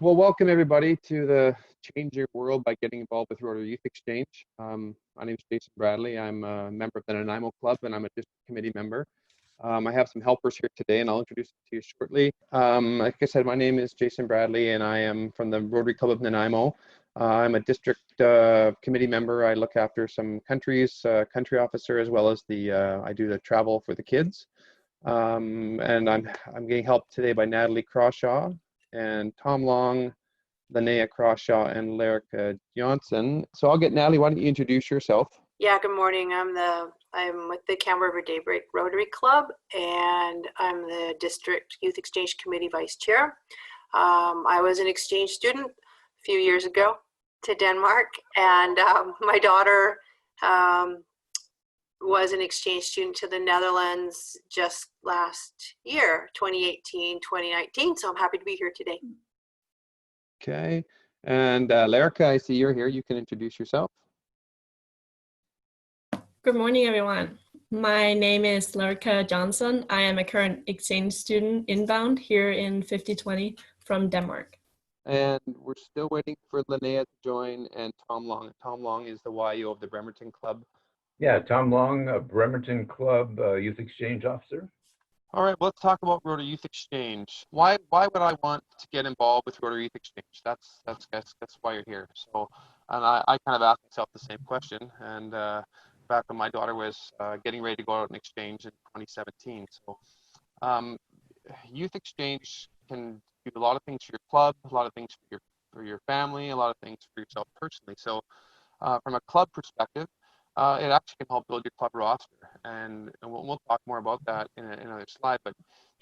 Well, welcome everybody to the Change Your World by Getting Involved with Rotary Youth Exchange. My name is Jason Bradley. I'm a member of the Nanaimo Club and I'm a district committee member. I have some helpers here today and I'll introduce them to you shortly. Like I said, my name is Jason Bradley and I am from the Rotary Club of Nanaimo. I'm a district committee member. I look after some countries, country officer, as well as I do the travel for the kids. And I'm getting help today by Natalie Crawshaw and Tom Long, Linnea Crawshaw, and Lerica Johnson. So I'll get Natalie, why don't you introduce yourself? Yeah, good morning. I'm with the Camp River Daybreak Rotary Club, and I'm the District Youth Exchange Committee Vice Chair. I was an exchange student a few years ago to Denmark, and my daughter was an exchange student to the Netherlands just last year, 2018, 2019, so I'm happy to be here today. Okay, and Lerica, I see you're here. You can introduce yourself. Good morning, everyone. My name is Lerica Johnson. I am a current exchange student inbound here in 5020 from Denmark. And we're still waiting for Linnea to join and Tom Long. Tom Long is the YO of the Bremerton Club. Yeah, Tom Long, Bremerton Club Youth Exchange Officer. All right, well, let's talk about Rotary Youth Exchange. Why would I want to get involved with Rotary Youth Exchange? That's why you're here. So, and I kind of asked myself the same question. And back when my daughter was getting ready to go out and exchange in 2017. So, Youth Exchange can do a lot of things for your club, a lot of things for your family, a lot of things for yourself personally. So, from a club perspective, it actually can help build your club roster, and we'll talk more about that in another slide. But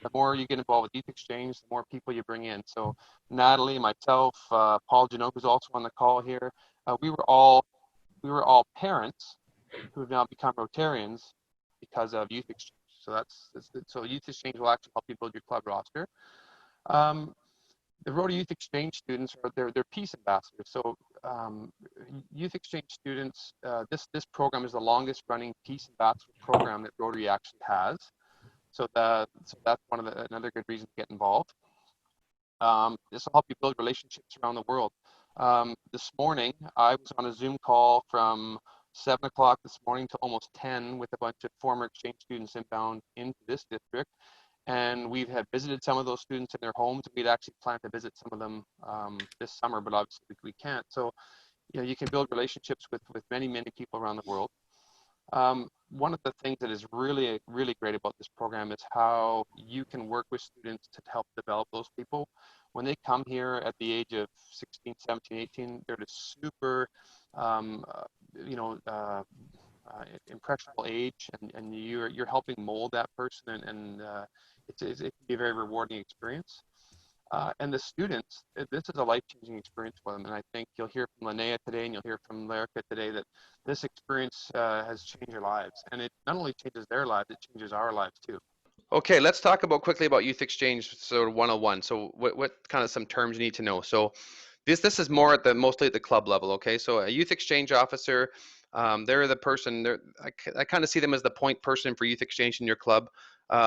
the more you get involved with Youth Exchange, the more people you bring in. So Natalie, myself, Paul Janot, who's also on the call here, we were all parents who have now become Rotarians because of Youth Exchange. So Youth Exchange will actually help you build your club roster. The Rotary Youth Exchange students are they're peace ambassadors. So Youth Exchange students, this program is the longest running peace ambassador program that Rotary actually has. So that's another good reason to get involved. This will help you build relationships around the world. This morning, I was on a Zoom call from 7 o'clock this morning to almost 10 with a bunch of former exchange students inbound into this district. And we have visited some of those students in their homes. We'd actually planned to visit some of them this summer, but obviously we can't. So, you can build relationships with many people around the world. One of the things that is really great about this program is how you can work with students to help develop those people. When they come here at the age of 16, 17, 18, they're at a super, impressionable age, and you're helping mold that person, and it can be a very rewarding experience. And the students, this is a life-changing experience for them. And I think you'll hear from Linnea today and you'll hear from Lerica today that this experience has changed their lives. And it not only changes their lives, it changes our lives too. Okay, let's talk quickly about Youth Exchange sort of 101. So what kind of some terms you need to know. So this is more mostly at the club level, okay? So a Youth Exchange officer, they're the person, I kind of see them as the point person for Youth Exchange in your club.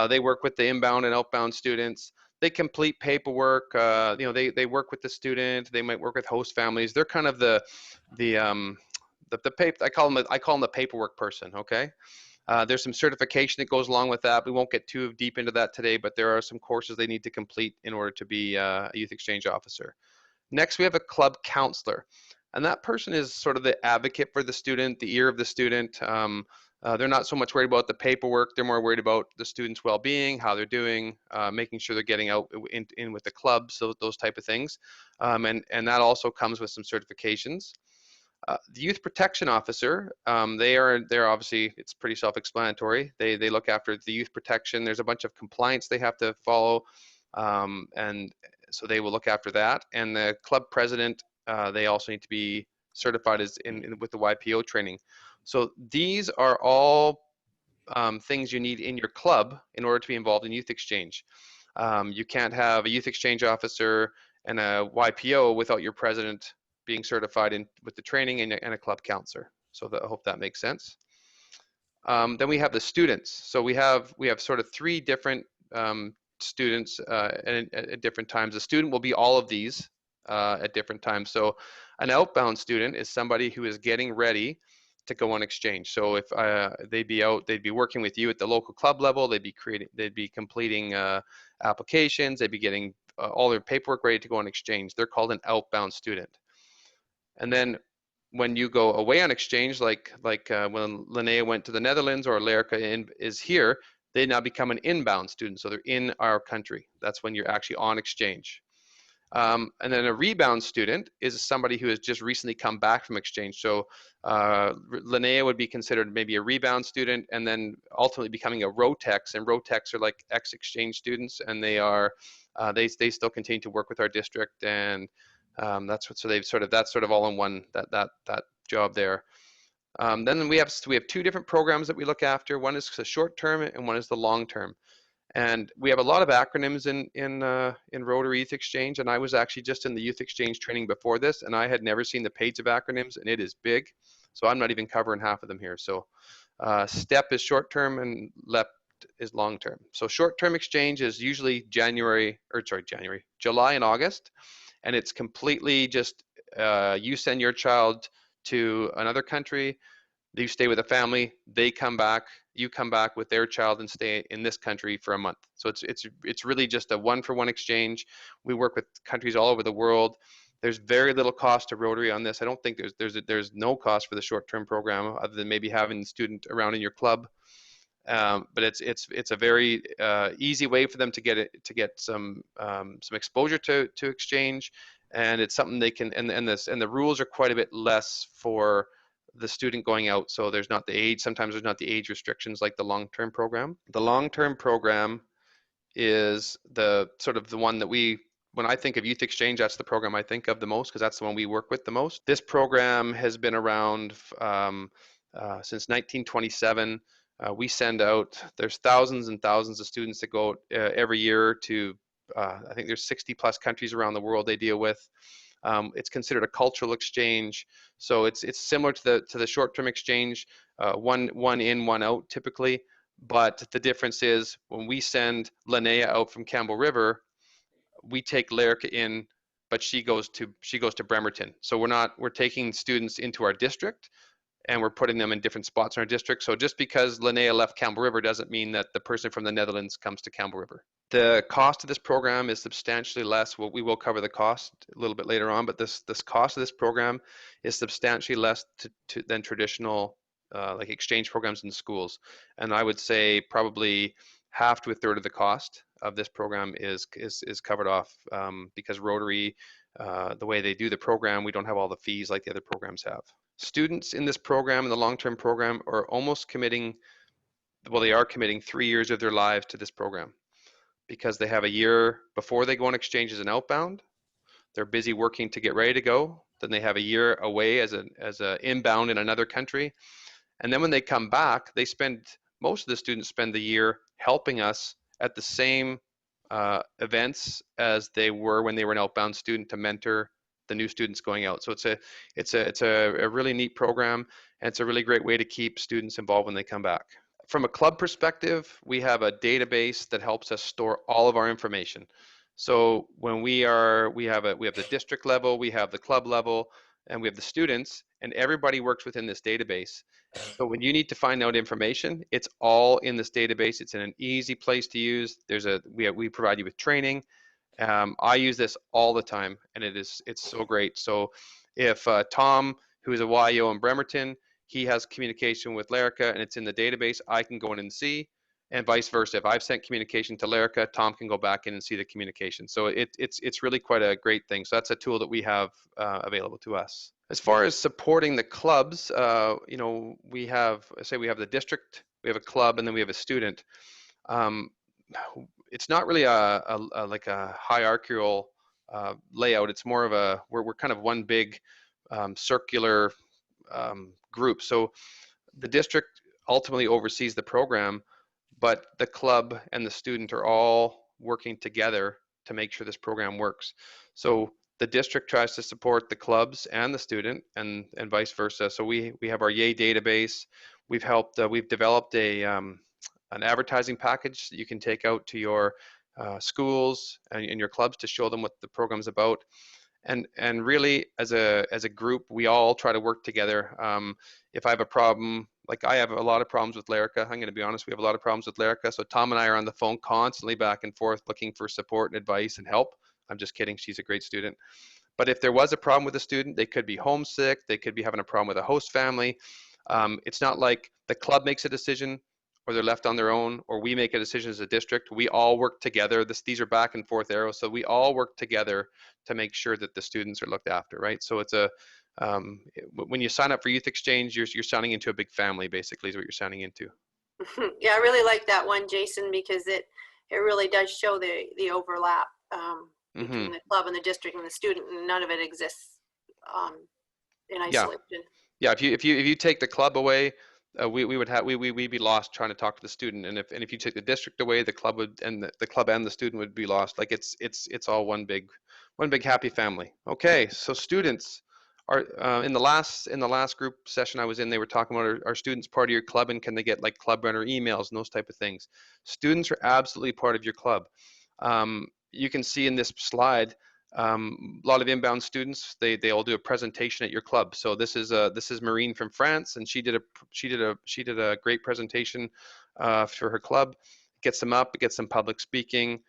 They work with the inbound and outbound students. They complete paperwork. They work with the student. They might work with host families. They're kind of the paper. I call them the paperwork person. Okay. There's some certification that goes along with that. We won't get too deep into that today, but there are some courses they need to complete in order to be a Youth Exchange officer. Next, we have a club counselor, and that person is sort of the advocate for the student, the ear of the student. They're not so much worried about the paperwork. They're more worried about the students' well-being, how they're doing, making sure they're getting out in with the clubs, so those type of things. And that also comes with some certifications. The youth protection officer, they're obviously, it's pretty self-explanatory. They look after the youth protection. There's a bunch of compliance they have to follow, and so they will look after that. And the club president, they also need to be certified with the YPO training. So these are all things you need in your club in order to be involved in Youth Exchange. You can't have a Youth Exchange officer and a YPO without your president being certified with the training and a club counselor. So I hope that makes sense. Then we have the students. So we have sort of three different students at different times. The student will be all of these at different times. So an outbound student is somebody who is getting ready to go on exchange. So if they'd be working with you at the local club level, they'd be completing applications, they'd be getting all their paperwork ready to go on exchange. They're called an outbound student. And then when you go away on exchange, like when Linnea went to the Netherlands or Lerica is here, they now become an inbound student. So they're in our country. That's when you're actually on exchange. And then a rebound student is somebody who has just recently come back from exchange. So Linnea would be considered maybe a rebound student, and then ultimately becoming a ROTEX. And ROTEX are like ex-exchange students, and they are they still continue to work with our district, and that's sort of all in one that job there. Then we have two different programs that we look after. One is the short term, and one is the long term. And we have a lot of acronyms in Rotary Youth Exchange, and I was actually just in the Youth Exchange training before this, and I had never seen the page of acronyms, and it is big. So I'm not even covering half of them here. So STEP is short term, and LEP is long term. So short term exchange is usually July and August, and it's completely just you send your child to another country. You stay with a family, they come back, you come back with their child and stay in this country for a month. So it's really just a one-for-one exchange. We work with countries all over the world. There's very little cost to Rotary on this. I don't think there's no cost for the short-term program other than maybe having the student around in your club. But it's a very easy way for them to get some exposure to exchange, and it's something they can and the rules are quite a bit less for the student going out. So sometimes there's not the age restrictions like the long-term program. The long-term program is the one that when I think of youth exchange, that's the program I think of the most, because that's the one we work with the most. This program has been around since 1927. We send out, there's thousands and thousands of students that go every year to, I think there's 60 plus countries around the world they deal with. It's considered a cultural exchange, so it's similar to the short-term exchange, one in, one out typically. But the difference is when we send Linnea out from Campbell River, we take Lerica in, but she goes to Bremerton. So we're taking students into our district, and we're putting them in different spots in our district. So just because Linnea left Campbell River doesn't mean that the person from the Netherlands comes to Campbell River. The cost of this program is substantially less. Well, we will cover the cost a little bit later on, but this cost of this program is substantially less than traditional like exchange programs in schools. And I would say probably half to a third of the cost of this program is covered off because Rotary, the way they do the program, we don't have all the fees like the other programs have. Students in this program, in the long-term program, are they are committing 3 years of their lives to this program, because they have a year before they go on exchange as an outbound. They're busy working to get ready to go. Then they have a year away as a inbound in another country. And then when they come back, most of the students spend the year helping us at the same events as they were when they were an outbound student, to mentor the new students going out. So it's a really neat program, and it's a really great way to keep students involved when they come back. From a club perspective, we have a database that helps us store all of our information. So when we have the district level, we have the club level, and we have the students, and everybody works within this database. So when you need to find out information, it's all in this database. It's in an easy place to use. We provide you with training. I use this all the time, and it's so great. So if Tom, who is a YO in Bremerton, he has communication with Lerica and it's in the database, I can go in and see, and vice versa. If I've sent communication to Lerica, Tom can go back in and see the communication. So it's really quite a great thing. So that's a tool that we have available to us. As far as supporting the clubs, we have the district, we have a club, and then we have a student. It's not really like a hierarchical layout. It's more of we're kind of one big circular group. So the district ultimately oversees the program, but the club and the student are all working together to make sure this program works. So the district tries to support the clubs and the student, and vice versa. So we have our YAY database. We've developed an advertising package that you can take out to your schools and your clubs to show them what the program's about. And really, as a group, we all try to work together. If I have a problem, like I have a lot of problems with Lyrica, I'm going to be honest, we have a lot of problems with Lyrica. So Tom and I are on the phone constantly back and forth looking for support and advice and help. I'm just kidding. She's a great student. But if there was a problem with a student, they could be homesick, they could be having a problem with a host family. It's not like the club makes a decision or they're left on their own, or we make a decision as a district. We all work together. These are back and forth arrows. So we all work together to make sure that the students are looked after, right? So it's when you sign up for Youth Exchange, you're signing into a big family, basically, is what you're signing into. Yeah, I really like that one, Jason, because it really does show the overlap between the club and the district and the student, and none of it exists in isolation. Yeah, if you take the club away, we'd be lost trying to talk to the student, and if you take the district away, the club would, and the club and the student would be lost. Like it's all one big happy family. Okay, so students are in the last group session I was in, they were talking about are students part of your club, and can they get like club runner emails and those type of things. Students are absolutely part of your club. You can see in this slide a lot of inbound students. They all do a presentation at your club. So this is Marine from France, and she did a great presentation for her club. It gets them up, it gets them public speaking.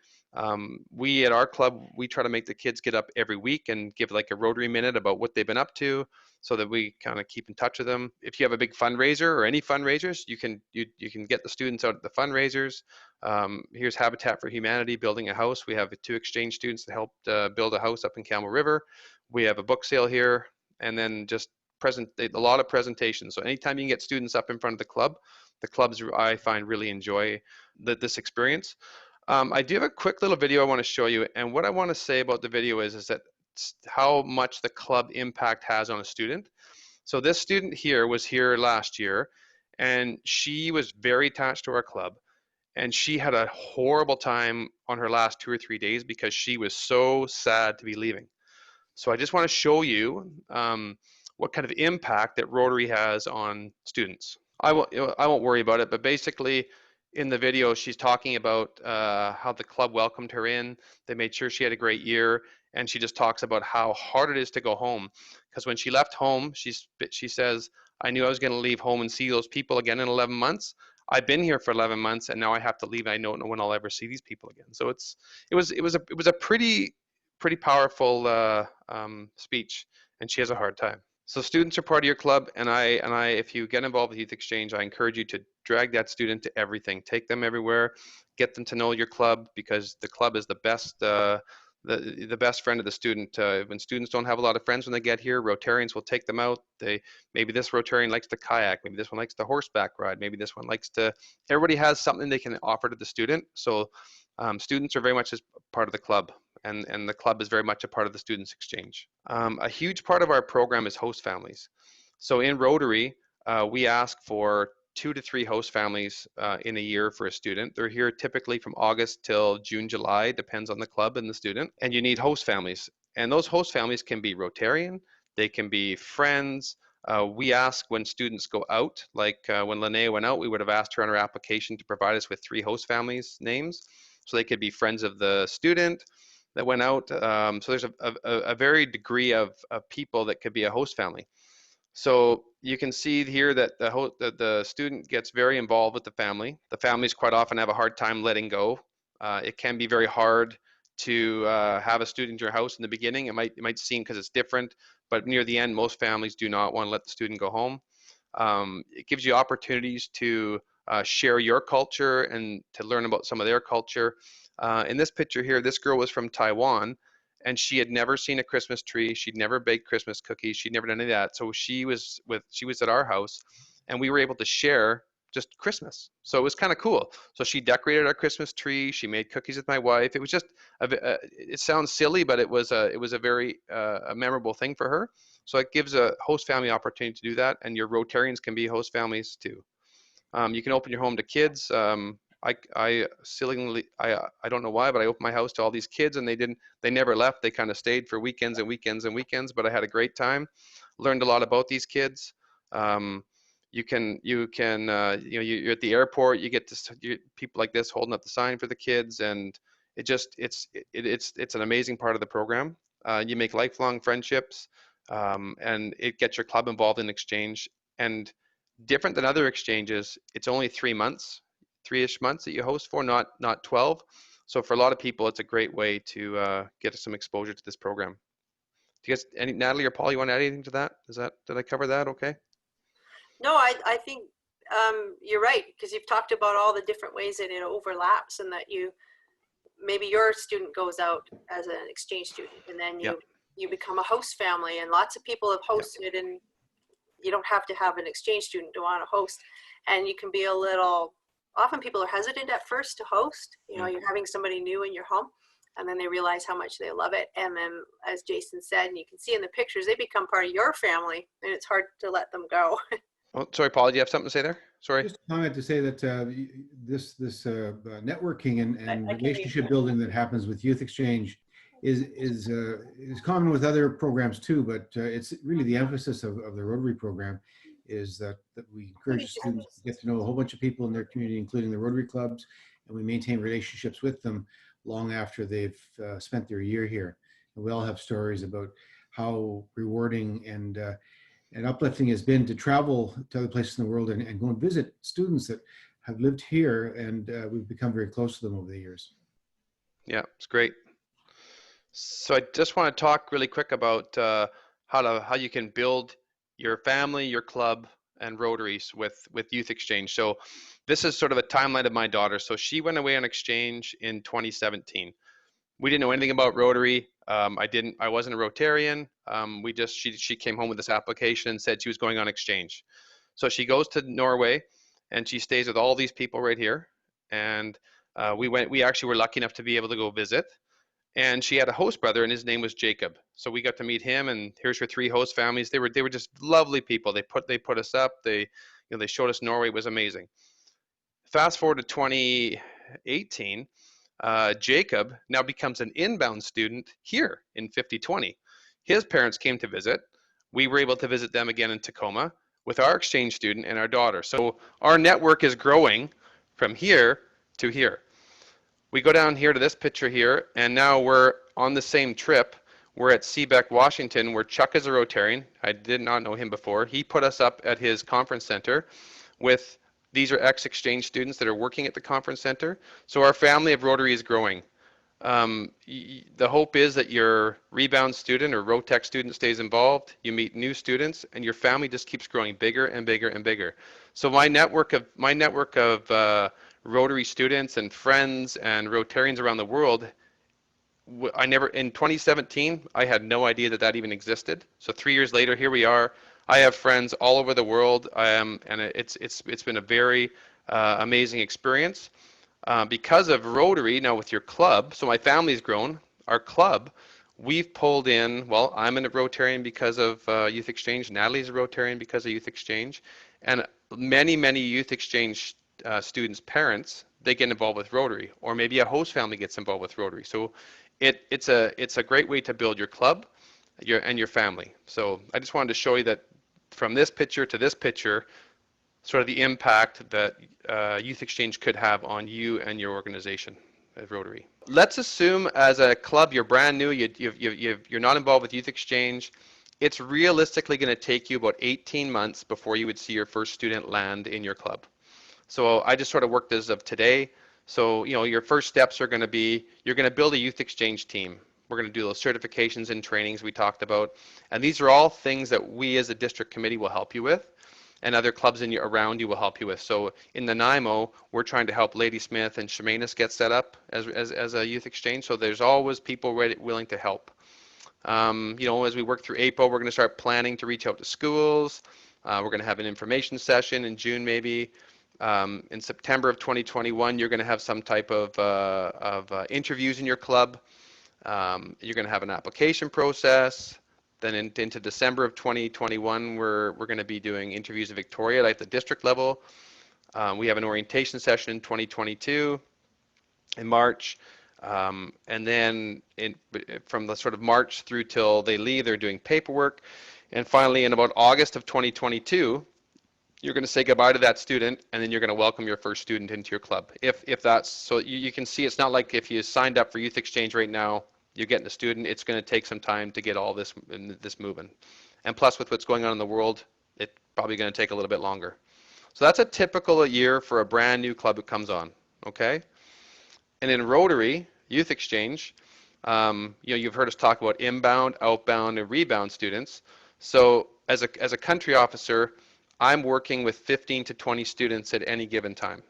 We at our club, we try to make the kids get up every week and give like a Rotary minute about what they've been up to, so that we kind of keep in touch with them. If you have a big fundraiser or any fundraisers, you can get the students out at the fundraisers. Here's Habitat for Humanity building a house. We have 2 exchange students that helped build a house up in Camel River. We have a book sale here, and then just a lot of presentations. So anytime you can get students up in front of the clubs, I find really enjoy this experience. I do have a quick little video I want to show you, and what I want to say about the video is that how much the club impact has on a student. So this student here was here last year, and she was very attached to our club, and she had a horrible time on her last 2 or 3 days because she was so sad to be leaving. So I just want to show you what kind of impact that Rotary has on students. I won't worry about it, but basically in the video, she's talking about how the club welcomed her in. They made sure she had a great year, and she just talks about how hard it is to go home. Because when she left home, she says, I knew I was going to leave home and see those people again in 11 months. I've been here for 11 months, and now I have to leave. I don't know when I'll ever see these people again. So it was a pretty powerful speech, and she has a hard time. So students are part of your club, and if you get involved with Youth Exchange, I encourage you to drag that student to everything. Take them everywhere, get them to know your club, because the club is the best the best friend of the student. When students don't have a lot of friends when they get here, Rotarians will take them out. Maybe this Rotarian likes to kayak, maybe this one likes to horseback ride, maybe this one likes to. Everybody has something they can offer to the student. So students are very much as part of the club. And the club is very much a part of the Students Exchange. A huge part of our program is host families. So in Rotary, we ask for 2 to 3 host families in a year for a student. They're here typically from August till June, July, depends on the club and the student. And you need host families. And those host families can be Rotarian, they can be friends. We ask when students go out, like when Linnea went out, we would have asked her on her application to provide us with 3 host families names. So they could be friends of the student that went out. So there's a varied degree of people that could be a host family. So you can see here that the student gets very involved with the family. The families quite often have a hard time letting go. It can be very hard to have a student in your house in the beginning. It might seem because it's different, but near the end, most families do not want to let the student go home. It gives you opportunities to share your culture and to learn about some of their culture. In this picture here, this girl was from Taiwan, and she had never seen a Christmas tree. She'd never baked Christmas cookies. She'd never done any of that. So she was at our house, and we were able to share just Christmas. So it was kind of cool. So she decorated our Christmas tree. She made cookies with my wife. It was just it sounds silly, but it was a very a memorable thing for her. So it gives a host family opportunity to do that, and your Rotarians can be host families too. You can open your home to kids. I don't know why, but I opened my house to all these kids, and they never left. They kind of stayed for weekends and weekends and weekends, but I had a great time. Learned a lot about these kids. You're at the airport, you get people like this holding up the sign for the kids, and it's an amazing part of the program. You make lifelong friendships, and it gets your club involved in exchange. And different than other exchanges, it's only 3 months, 3-ish months that you host for, not 12. So for a lot of people, it's a great way to get some exposure to this program. Do you guys, Natalie or Paul, you want to add anything to that? Did I cover that okay? No, I think you're right, because you've talked about all the different ways that it overlaps, and that maybe your student goes out as an exchange student, and then you become a host family, and lots of people have hosted, and you don't have to have an exchange student to want to host. And you can be often people are hesitant at first to host. You're having somebody new in your home, and then they realize how much they love it. And then, as Jason said, and you can see in the pictures, they become part of your family, and it's hard to let them go. Oh, sorry, Paul, do you have something to say there? Sorry. Just a comment to say that this networking and relationship building that happens with Youth Exchange is common with other programs too, but it's really the emphasis of the Rotary program is that we encourage students to get to know a whole bunch of people in their community, including the Rotary clubs, and we maintain relationships with them long after they've spent their year here. And we all have stories about how rewarding and uplifting has been to travel to other places in the world and go and visit students that have lived here, and we've become very close to them over the years. Yeah, it's great. So I just want to talk really quick about how you can build your family, your club, and Rotaries with Youth Exchange. So this is sort of a timeline of my daughter. So she went away on exchange in 2017. We didn't know anything about Rotary. I wasn't a Rotarian. She came home with this application and said she was going on exchange. So she goes to Norway and she stays with all these people right here. And we actually were lucky enough to be able to go visit. And she had a host brother, and his name was Jacob. So we got to meet him, and here's her 3 host families. They were just lovely people. They put us up. They showed us Norway. It was amazing. Fast forward to 2018, Jacob now becomes an inbound student here in 5020. His parents came to visit. We were able to visit them again in Tacoma with our exchange student and our daughter. So our network is growing from here to here. We go down here to this picture here, and now we're on the same trip. We're at Seebeck, Washington, where Chuck is a Rotarian. I did not know him before. He put us up at his conference center with, these are ex-exchange students that are working at the conference center. So our family of Rotary is growing. The hope is that your rebound student or Rotec student stays involved, you meet new students, and your family just keeps growing bigger and bigger and bigger. So my network of Rotary students and friends and Rotarians around the world, in 2017, I had no idea that even existed. So 3 years later, here we are. I have friends all over the world, and it's been a very amazing experience. Because of Rotary, now with your club, so my family's grown, our club, we've pulled in, well, I'm a Rotarian because of Youth Exchange, Natalie's a Rotarian because of Youth Exchange, and many Youth Exchange students' parents, they get involved with Rotary, or maybe a host family gets involved with Rotary. So it's a great way to build your club and your family. So I just wanted to show you that from this picture to this picture, sort of the impact that Youth Exchange could have on you and your organization at Rotary. Let's assume as a club you're brand new, you're not involved with Youth Exchange. It's realistically going to take you about 18 months before you would see your first student land in your club. So I just sort of worked as of today. So your first steps are going to be, you're going to build a Youth Exchange team. We're going to do those certifications and trainings we talked about. And these are all things that we as a district committee will help you with, and other clubs around you will help you with. So in the NIMO, we're trying to help Ladysmith and Chemainus get set up as a Youth Exchange. So there's always people willing to help. As we work through April, we're going to start planning to reach out to schools. We're going to have an information session in June maybe. In September of 2021, you're going to have some type of interviews in your club. You're going to have an application process. Then into December of 2021, we're going to be doing interviews in Victoria at the district level. We have an orientation session in 2022 in March. And then from the sort of March through till they leave, they're doing paperwork. And finally, in about August of 2022, you're going to say goodbye to that student, and then you're going to welcome your first student into your club. If that's, so you can see it's not like if you signed up for Youth Exchange right now, you're getting a student, it's going to take some time to get all this moving. And plus with what's going on in the world, it's probably going to take a little bit longer. So that's a typical year for a brand new club that comes on, okay? And in Rotary, Youth Exchange, you've heard us talk about inbound, outbound, and rebound students. So as a country officer, I'm working with 15 to 20 students at any given time.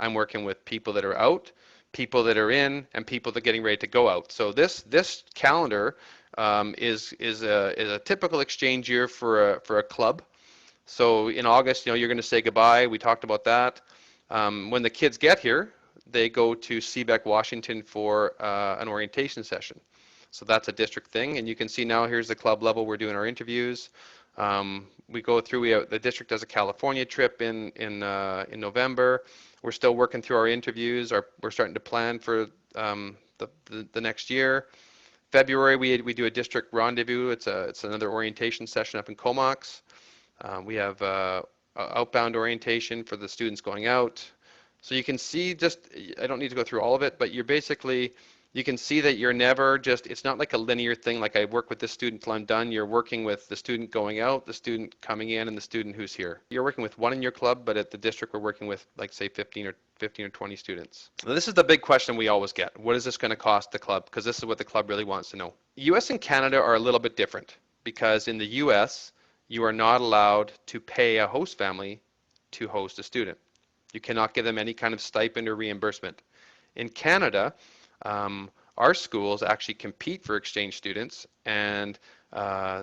I'm working with people that are out, people that are in, and people that are getting ready to go out. So this calendar is a typical exchange year for a club. So in August, you're going to say goodbye. We talked about that. When the kids get here, they go to Seebeck, Washington for an orientation session. So that's a district thing. And you can see now here's the club level. We're doing our interviews. We go through, the district does a California trip in November. We're still working through our interviews. We're starting to plan for the next year. February, we do a district rendezvous. It's another orientation session up in Comox. We have outbound orientation for the students going out. So you can see I don't need to go through all of it, but you can see that you're never it's not like a linear thing, like I work with this student till I'm done. You're working with the student going out, the student coming in, and the student who's here. You're working with one in your club, but at the district we're working with, like, say 15 or 20 students. Now, this is the big question we always get. What is this going to cost the club? Because this is what the club really wants to know. US and Canada are a little bit different, because in the US, you are not allowed to pay a host family to host a student. You cannot give them any kind of stipend or reimbursement. In Canada, our schools actually compete for exchange students, and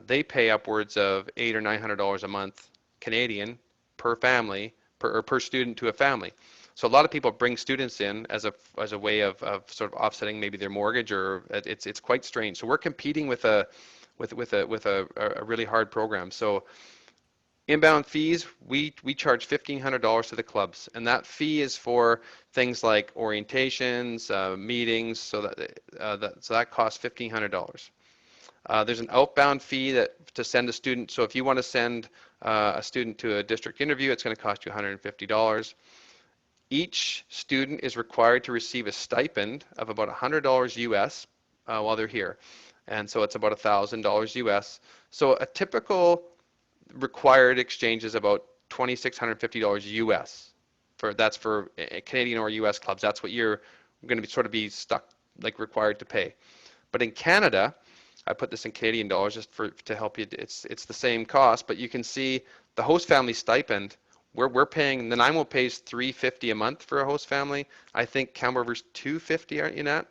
they pay upwards of $800 or $900 a month Canadian per family, per student to a family. So a lot of people bring students in as a way of sort of offsetting maybe their mortgage, or it's quite strange. So we're competing with a really hard program. So inbound fees, we charge $1,500 to the clubs, and that fee is for things like orientations, meetings, so that costs $1,500. There's an outbound fee to send a student. So if you want to send a student to a district interview, it's going to cost you $150. Each student is required to receive a stipend of about $100 US while they're here, and so it's about $1,000 US. So a typical required exchange is about $2,650 US. That's for Canadian or US clubs. That's what you're going to be stuck, like, required to pay. But in Canada, I put this in Canadian dollars just to help you. It's the same cost, but you can see the host family stipend. We're paying, the Nanaimo pays $350 a month for a host family. I think Kamloops River's $250, aren't you, Nat?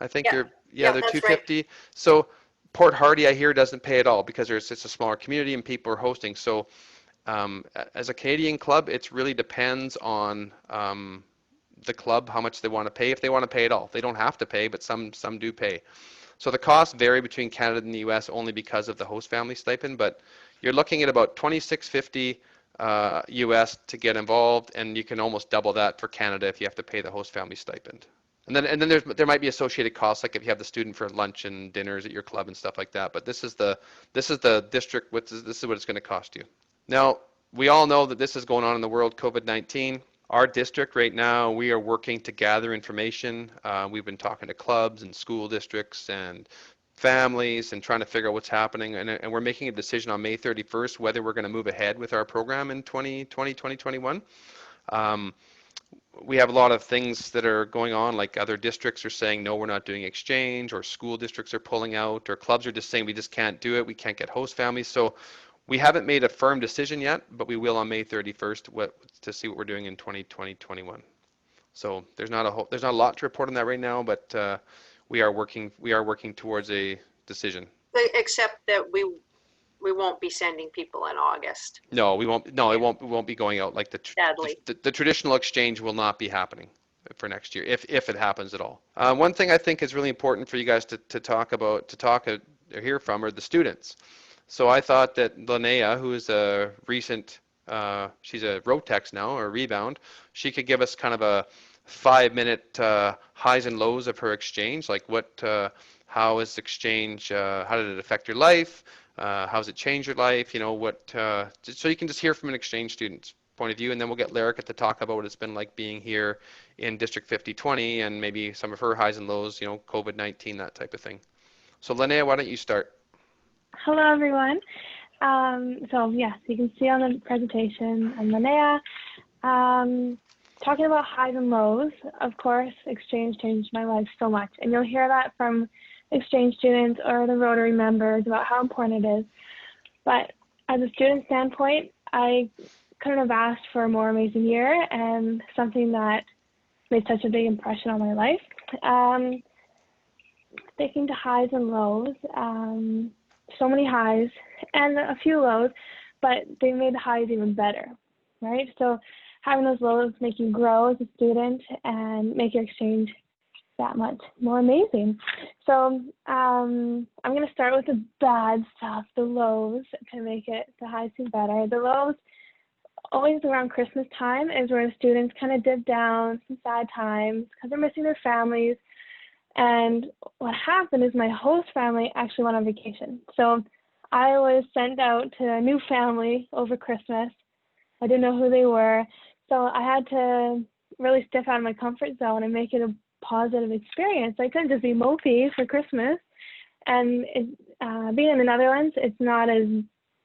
I think they're $250. Right. So Port Hardy, I hear, doesn't pay at all because it's a smaller community and people are hosting. So as a Canadian club, it really depends on the club, how much they want to pay, if they want to pay at all. They don't have to pay, but some do pay. So the costs vary between Canada and the US only because of the host family stipend, but you're looking at about $2,650 US to get involved, and you can almost double that for Canada if you have to pay the host family stipend. And then there might be associated costs, like if you have the student for lunch and dinners at your club and stuff like that. But this is the district. This is what it's going to cost you. Now, we all know that this is going on in the world, COVID-19. Our district right now, we are working to gather information. We've been talking to clubs and school districts and families and trying to figure out what's happening. And we're making a decision on May 31st whether we're going to move ahead with our program in 2021. We have a lot of things that are going on, like other districts are saying, no, we're not doing exchange, or school districts are pulling out, or clubs are just saying we just can't do it, we can't get host families. So we haven't made a firm decision yet, but we will on May 31st to see what we're doing in 2021. So there's not a lot to report on that right now, but we are working towards a decision. Except that we won't be sending people in August. No, we won't. No, it won't be going out like the traditional exchange will not be happening for next year if it happens at all. One thing I think is really important for you guys to talk or hear from are the students. So I thought that Linnea, who is a recent, she's a Rotex now, or Rebound, she could give us kind of a 5-minute highs and lows of her exchange, like how is exchange, how did it affect your life? How has it changed your life? So you can just hear from an exchange student's point of view, and then we'll get Lyrica to talk about what it's been like being here in District 5020 and maybe some of her highs and lows, you know, COVID-19, that type of thing. So Linnea, why don't you start? Hello, everyone. So yes, you can see on the presentation, I'm Linnea. Talking about highs and lows, of course, exchange changed my life so much. And you'll hear that from exchange students or the Rotary members about how important it is. But as a student standpoint, I couldn't have asked for a more amazing year and something that made such a big impression on my life. Thinking to highs and lows, so many highs and a few lows, but they made the highs even better, right? So having those lows make you grow as a student and make your exchange that much more amazing. So I'm going to start with the bad stuff, the lows, to make it the highs even better. The lows, always around Christmas time, is where the students kind of dip down, some sad times, because they're missing their families. And what happened is my host family actually went on vacation. So I was sent out to a new family over Christmas. I didn't know who they were. So I had to really step out of my comfort zone and make it a positive experience. I couldn't just be mopey for Christmas. And being in the Netherlands, it's not as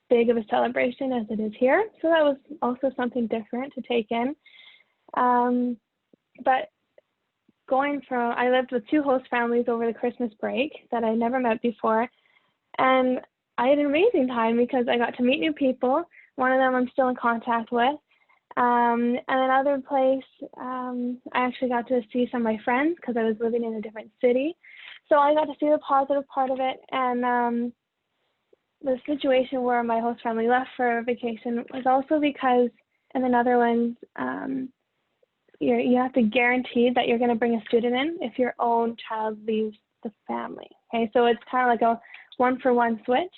big of a celebration as it is here. So that was also something different to take in. But I lived with two host families over the Christmas break that I never met before. And I had an amazing time because I got to meet new people. One of them I'm still in contact with. And another place, I actually got to see some of my friends because I was living in a different city. So I got to see the positive part of it. And the situation where my host family left for vacation was also because in the Netherlands, you have to guarantee that you're going to bring a student in if your own child leaves the family. Okay, so it's kind of like a one-for-one switch.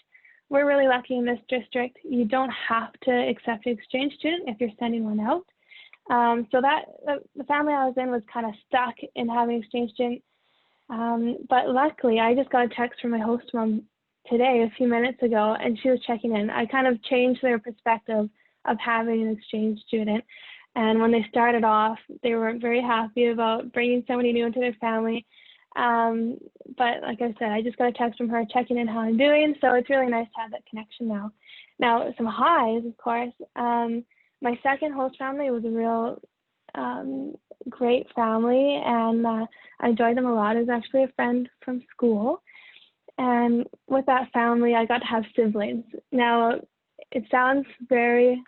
We're really lucky in this district. You don't have to accept an exchange student if you're sending one out. So that the family I was in was kind of stuck in having an exchange student. But luckily, I just got a text from my host mom today, a few minutes ago, and she was checking in. I kind of changed their perspective of having an exchange student. And when they started off, they weren't very happy about bringing somebody new into their family. But like I said, I just got a text from her checking in how I'm doing. So it's really nice to have that connection now. Now, some highs, of course. My second host family was a real great family, and I enjoyed them a lot. It was actually a friend from school. And with that family, I got to have siblings. Now, it sounds very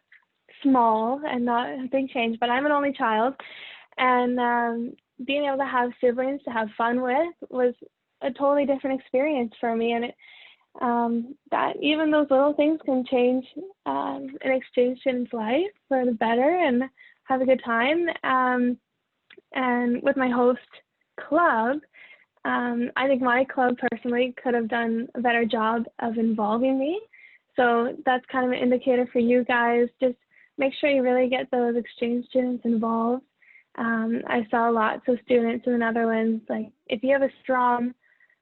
small and not a big change, but I'm an only child, and being able to have siblings to have fun with was a totally different experience for me. And that even those little things can change an exchange student's life for the better and have a good time. And with my host club, I think my club personally could have done a better job of involving me. So that's kind of an indicator for you guys. Just make sure you really get those exchange students involved. I saw lots of students in the Netherlands, like if you have a strong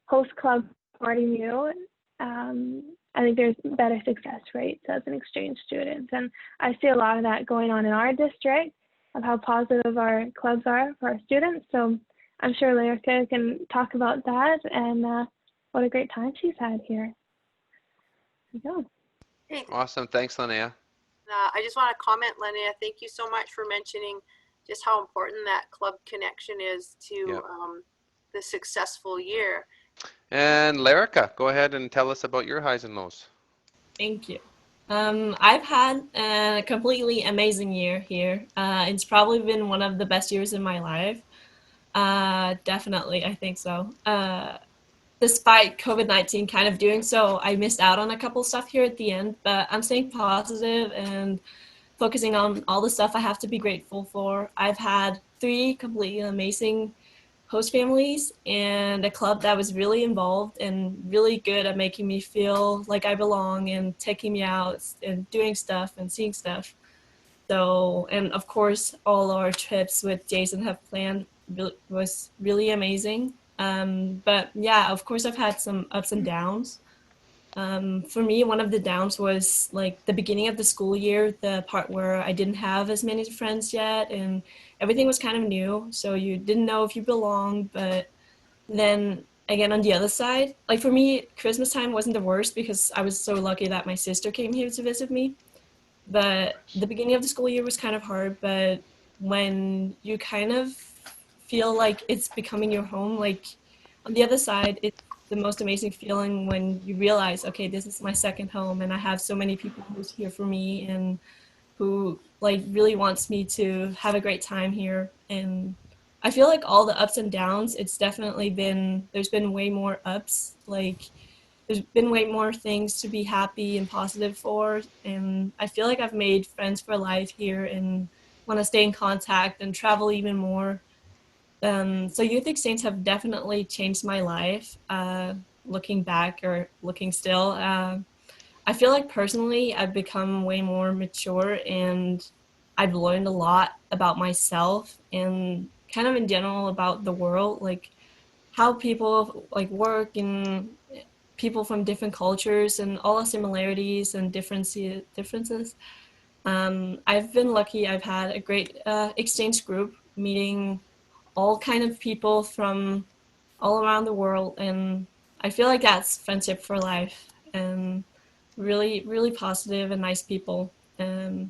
host club supporting you, I think there's better success rates as an exchange student. And I see a lot of that going on in our district of how positive our clubs are for our students. So I'm sure Lyrica can talk about that and what a great time she's had here. There you go. Hey, Awesome. Thanks, Linnea. I just want to comment, Linnea, thank you so much for mentioning just how important that club connection is to the successful year. And Lyrica, go ahead and tell us about your highs and lows. Thank you. I've had a completely amazing year here. It's probably been one of the best years in my life. Definitely, I think so. Despite COVID-19 kind of doing so, I missed out on a couple stuff here at the end, but I'm staying positive and focusing on all the stuff I have to be grateful for. I've had 3 completely amazing host families and a club that was really involved and really good at making me feel like I belong and taking me out and doing stuff and seeing stuff. So, and of course, all our trips with Jason have planned was really amazing. But yeah, of course, I've had some ups and downs. For me, one of the downs was like the beginning of the school year, the part where I didn't have as many friends yet and everything was kind of new. So you didn't know if you belonged. But then again, on the other side, like for me, Christmas time wasn't the worst because I was so lucky that my sister came here to visit me. But the beginning of the school year was kind of hard. But when you kind of feel like it's becoming your home, like on the other side, it's the most amazing feeling when you realize, okay, this is my second home and I have so many people who's here for me and who like really wants me to have a great time here. And I feel like all the ups and downs, it's definitely been, there's been way more ups. Like there's been way more things to be happy and positive for. And I feel like I've made friends for life here and want to stay in contact and travel even more. So youth exchange have definitely changed my life. Looking back or looking still, I feel like personally I've become way more mature and I've learned a lot about myself and kind of in general about the world, like how people like work and people from different cultures and all the similarities and differences. I've been lucky. I've had a great exchange group, meeting all kind of people from all around the world, and I feel like that's friendship for life, and really, really positive and nice people. And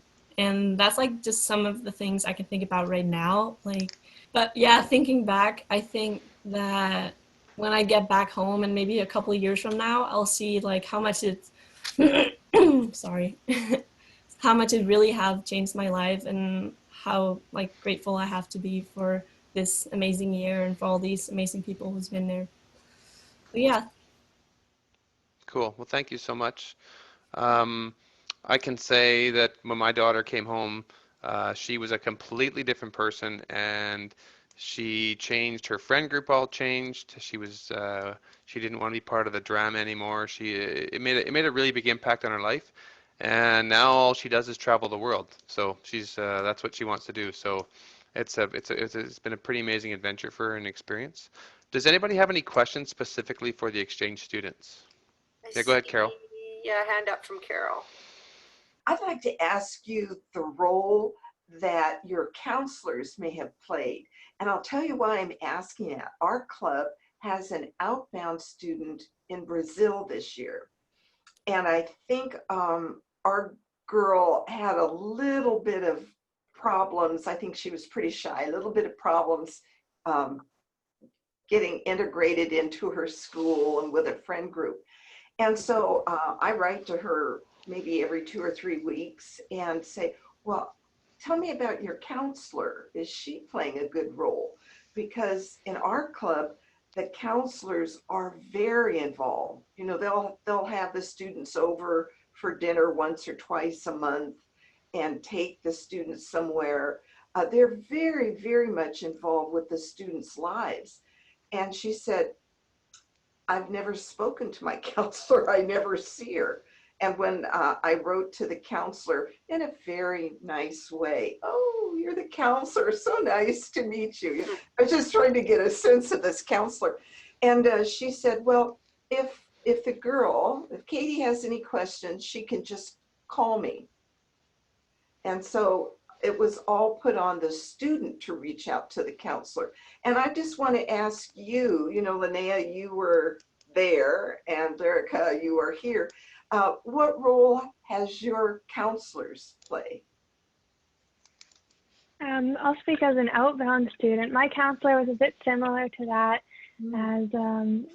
that's like just some of the things I can think about right now. Like, but yeah, thinking back, I think that when I get back home and maybe a couple of years from now, I'll see like how much it's sorry, how much it really have changed my life and how like grateful I have to be for this amazing year and for all these amazing people who's been there. But yeah. Cool. Well, thank you so much. Um, I can say that when my daughter came home, she was a completely different person, and she changed. Her friend group all changed. She didn't want to be part of the drama anymore. It made a really big impact on her life, and now all she does is travel the world. So that's what she wants to do. So it's been a pretty amazing adventure for her and experience. Does anybody have any questions specifically for the exchange students? I Yeah, go ahead, Carol. see a hand up from Carol. I'd like to ask you the role that your counselors may have played. And I'll tell you why I'm asking that. Our club has an outbound student in Brazil this year. And I think our girl had a little bit of problems. I think she was pretty shy, a little bit of problems getting integrated into her school and with a friend group. And so I write to her maybe every 2 or 3 weeks and say, well, tell me about your counselor. Is she playing a good role? Because in our club, the counselors are very involved. You know, they'll have the students over for dinner once or twice a month and take the students somewhere. They're very, very much involved with the students' lives. And she said, I've never spoken to my counselor. I never see her. And when I wrote to the counselor in a very nice way, oh, you're the counselor. So nice to meet you. I was just trying to get a sense of this counselor. And she said, well, if Katie has any questions, she can just call me. And so it was all put on the student to reach out to the counselor. And I just want to ask you, you know, Linnea, you were there, and Lyrica, you are here. What role has your counselors play? I'll speak as an outbound student. My counselor was a bit similar to that, as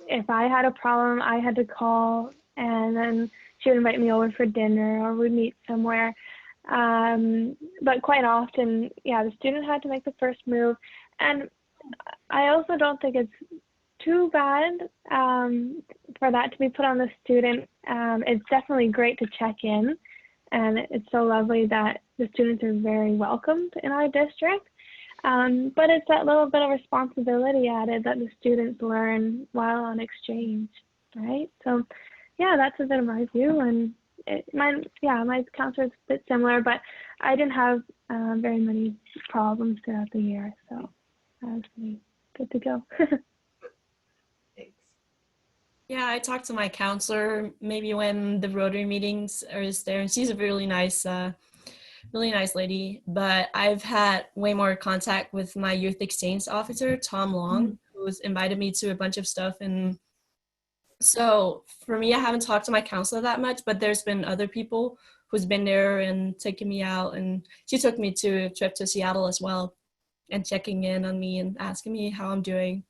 if I had a problem, I had to call, and then she would invite me over for dinner, or we'd meet somewhere. But quite often, yeah, the student had to make the first move. And I also don't think it's too bad for that to be put on the student. It's definitely great to check in, and it's so lovely that the students are very welcomed in our district. But it's that little bit of responsibility added that the students learn while on exchange, right? So yeah, that's a bit of my view. And my counselor is a bit similar, but I didn't have very many problems throughout the year, so I was pretty good to go. Thanks. Yeah, I talked to my counselor maybe when the Rotary meetings are there, and she's a really nice lady. But I've had way more contact with my youth exchange officer, Tom Long, who's invited me to a bunch of stuff. And so for me, I haven't talked to my counselor that much, but there's been other people who's been there and taken me out, and she took me to a trip to Seattle as well, and checking in on me and asking me how I'm doing.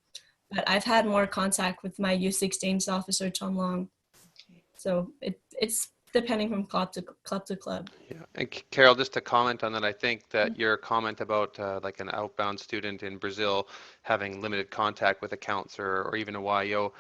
But I've had more contact with my youth exchange officer, Tom Long. So it's depending from club to club. Yeah, and Carol, just to comment on that, I think that your comment about like an outbound student in Brazil having limited contact with a counselor or even a YO,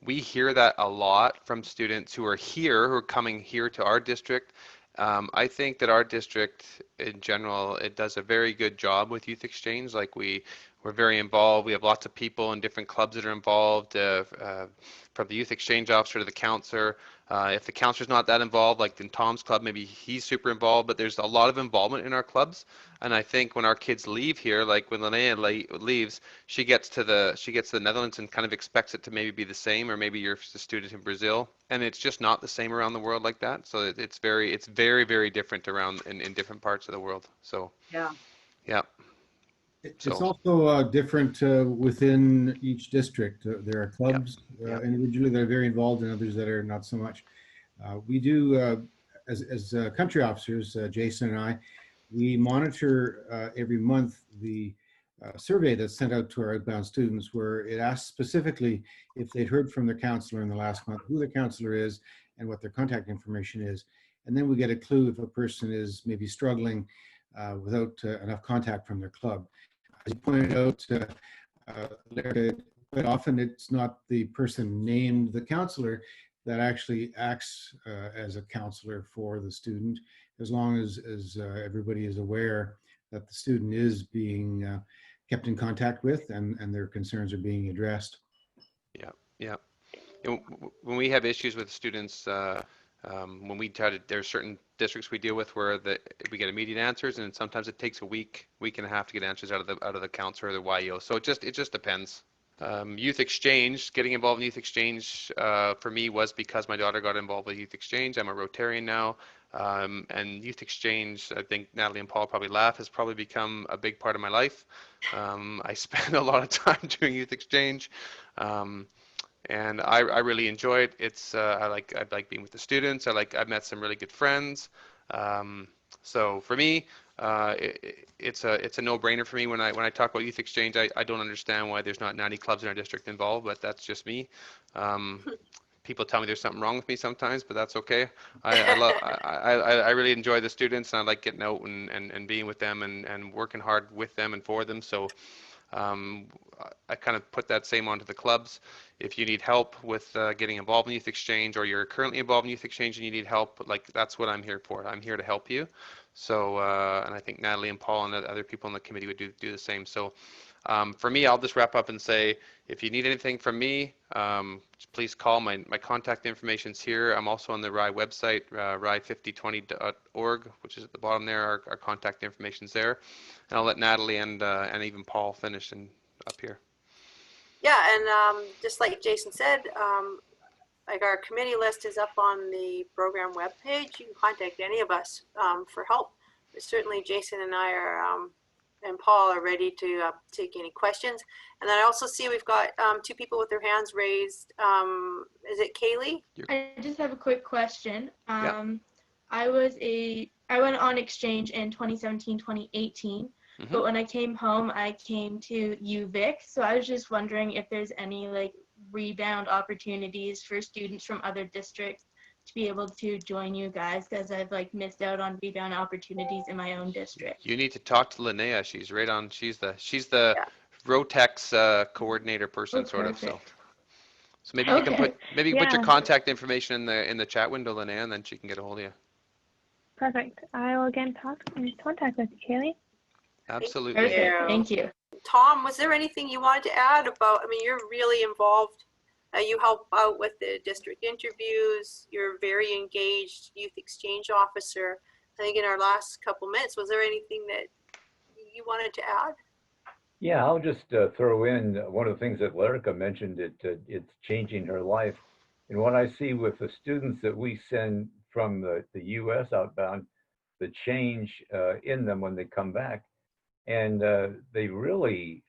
we hear that a lot from students who are here, who are coming here to our district. I think that our district in general, it does a very good job with youth exchange. Like we're very involved. We have lots of people in different clubs that are involved, from the youth exchange officer to the counselor. If the counselor's not that involved, like in Tom's club, maybe he's super involved, but there's a lot of involvement in our clubs. And I think when our kids leave here, like when Linnea leaves, she gets to the Netherlands and kind of expects it to maybe be the same, or maybe you're a student in Brazil, and it's just not the same around the world like that. So it's very different around in different parts of the world. So Yeah. yeah. It's So also different within each district. There are yeah, clubs yeah. individually that are very involved and others that are not so much. We do, as country officers, Jason and I, we monitor every month the survey that's sent out to our outbound students, where it asks specifically if they'd heard from their counselor in the last month, who their counselor is and what their contact information is. And then we get a clue if a person is maybe struggling without enough contact from their club. As you pointed out, Larry, quite often it's not the person named the counselor that actually acts as a counselor for the student, as long as everybody is aware that the student is being kept in contact with and their concerns are being addressed. Yeah, yeah. When we have issues with students, when we try to, there's certain districts we deal with where we get immediate answers, and sometimes it takes a week and a half to get answers out of the counselor or the YO. So it just depends. Youth exchange, getting involved in youth exchange for me was because my daughter got involved with youth exchange. I'm a Rotarian now, and youth exchange, I think Natalie and Paul probably laugh, has probably become a big part of my life. I spend a lot of time doing youth exchange. And I really enjoy it. It's I like being with the students. I've met some really good friends. So for me, it's a no-brainer for me when I talk about youth exchange. I don't understand why there's not 90 clubs in our district involved, but that's just me. People tell me there's something wrong with me sometimes, but that's okay. I really enjoy the students, and I like getting out and being with them and working hard with them and for them. So I kind of put that same onto the clubs. If you need help with getting involved in youth exchange, or you're currently involved in youth exchange and you need help, like that's what I'm here for. I'm here to help you. So, and I think Natalie and Paul and other people on the committee would do the same. So for me, I'll just wrap up and say, if you need anything from me, please call. My contact information's here. I'm also on the RYE website, rye5020.org, which is at the bottom there. Our contact information's there. And I'll let Natalie and even Paul finish up here. Yeah, and just like Jason said, like our committee list is up on the program webpage. You can contact any of us for help. But certainly Jason and I are, and Paul are ready to take any questions. And then I also see we've got two people with their hands raised. Is it Kaylee? I just have a quick question. Yeah. I went on exchange in 2017, 2018. But when I came home, I came to UVic. So I was just wondering if there's any like rebound opportunities for students from other districts to be able to join you guys, because I've like missed out on rebound opportunities in my own district. You need to talk to Linnea. She's right on. She's the Yeah. Rotex coordinator person, sort of. So maybe you can put your contact information in the chat window, Linnea, and then she can get a hold of you. Perfect. I will again contact with you, Kaylee. Absolutely. Thank you. Tom, was there anything you wanted to add about, I mean, you're really involved. You help out with the district interviews. You're a very engaged youth exchange officer. I think in our last couple minutes, was there anything that you wanted to add? Yeah, I'll just throw in one of the things that Lerica mentioned. It's changing her life. And what I see with the students that we send from the US outbound, the change in them when they come back. And they really,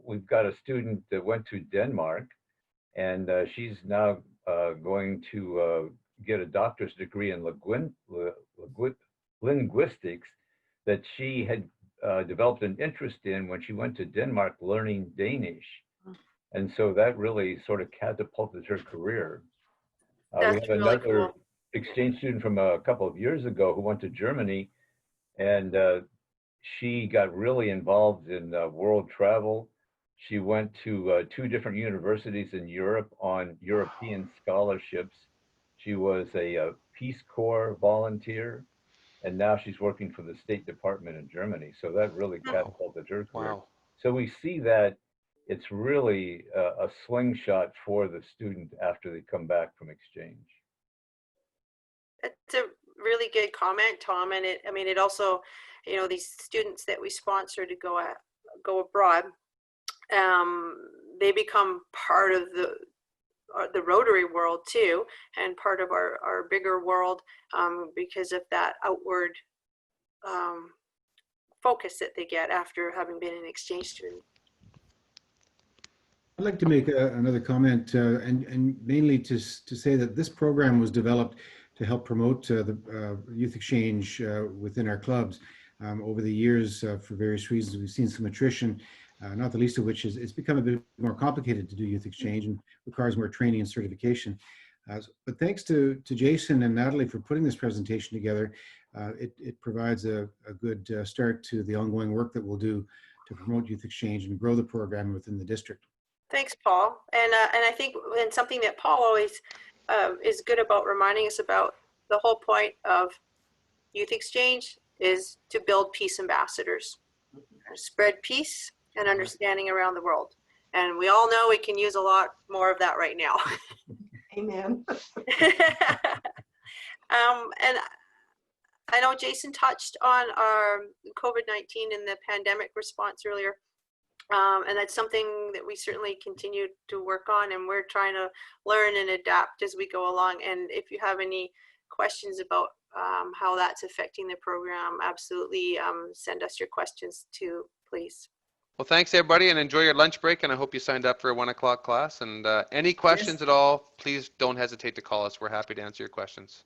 we've got a student that went to Denmark, and she's now going to get a doctor's degree in linguistics that she had developed an interest in when she went to Denmark learning Danish. And so that really sort of catapulted her career. We That's have really another cool. exchange student from a couple of years ago who went to Germany, and she got really involved in world travel. She went to 2 different universities in Europe on European scholarships. She was a Peace Corps volunteer, and now she's working for the State Department in Germany. So that really catapulted her career. Wow. So we see that it's really a slingshot for the student after they come back from exchange. That's a really good comment, Tom. And I mean, it also, you know, these students that we sponsor to go abroad, they become part of the Rotary world too, and part of our bigger world because of that outward focus that they get after having been an exchange student. I'd like to make another comment, and mainly to say that this program was developed to help promote the youth exchange within our clubs. Over the years, for various reasons, we've seen some attrition, not the least of which is it's become a bit more complicated to do youth exchange and requires more training and certification. But thanks to Jason and Natalie for putting this presentation together, it provides a good start to the ongoing work that we'll do to promote youth exchange and grow the program within the district. Thanks, Paul. And I think and something that Paul always is good about reminding us about, the whole point of youth exchange is to build peace ambassadors, spread peace and understanding around the world. And we all know we can use a lot more of that right now. Amen. And I know Jason touched on our COVID-19 and the pandemic response earlier. And that's something that we certainly continue to work on, and we're trying to learn and adapt as we go along. And if you have any questions about how that's affecting the program, absolutely send us your questions too, please. Well, thanks everybody, and enjoy your lunch break. And I hope you signed up for a 1 o'clock class. And any questions at all, please don't hesitate to call us. We're happy to answer your questions.